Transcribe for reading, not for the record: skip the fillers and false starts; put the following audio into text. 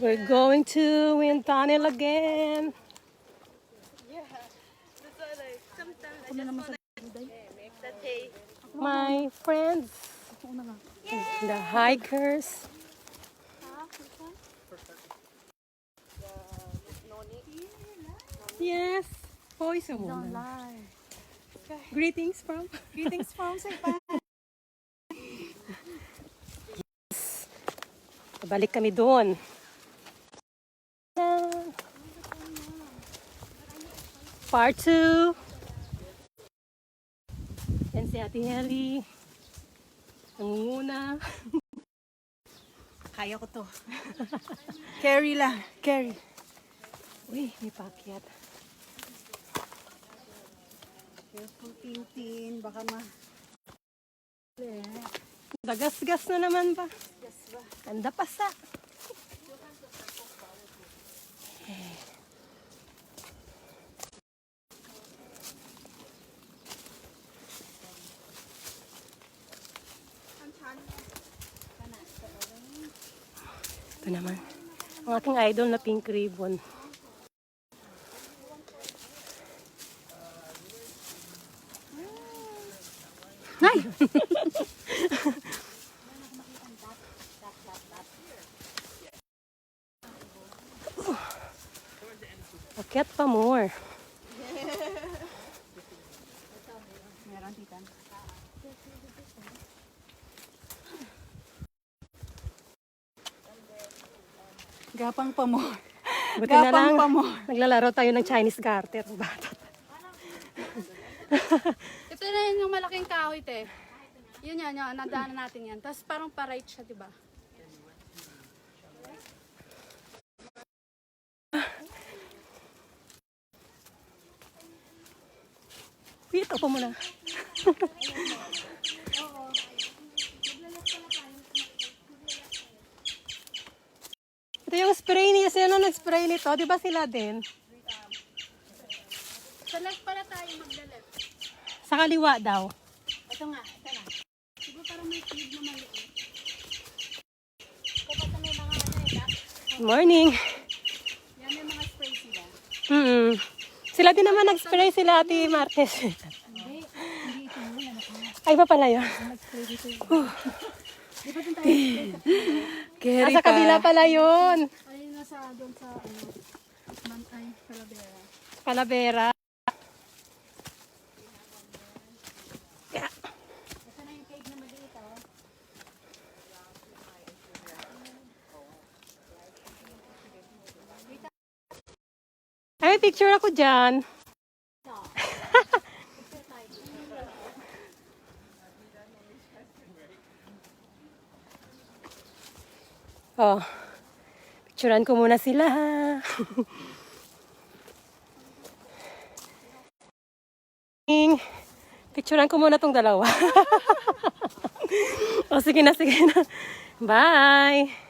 We're going to wind tunnel again. My friends, the hikers. Yes, voice a woman. Greetings from Saipan. Balik kami doon. Part 2. Yan si Ate Helly. Nangunguna. Kaya ko to. Carry lang. Carry. Uy, may pakyat. Careful, Tintin. Baka Dagas-gas na naman ba? Ganda pa sa. Ito naman. Ang ating idol na pink ribbon. Nay! Akyat pa more. Meron, tita. Gapang pa mo. Buti na lang, Gapang pa mo. naglalaro tayo ng Chinese garter. Batot. Ito na yun yung malaking kahoy, te. Yun yan, nadaanan natin yan. Tapos parang pa-right siya, diba? Wait, ako muna. Ito yung spray niya. Sino nag-spray nito? Di ba sila din? Sa left pala tayo magla-left. Sa kaliwa daw. Ito nga, ito na. Diba parang may tube na maliit? Kapag na may mga Good morning. yan may mga spray sila. Sila din naman nag-spray sila Ate Martes. Hindi ito yun. Ay, ba pala yun? Nag-spray dito yun. Di ba dun tayo nag-spray sa Ah, sa kabila pala yun. ayun na sa doon sa ay, Calavera. Calavera. Ito na yung cave na maliit, oh. Ay, may picture ako dyan. Oh, picturean ko muna sila. Picturean ko muna tong dalawa. O, sige na, sige na. Bye!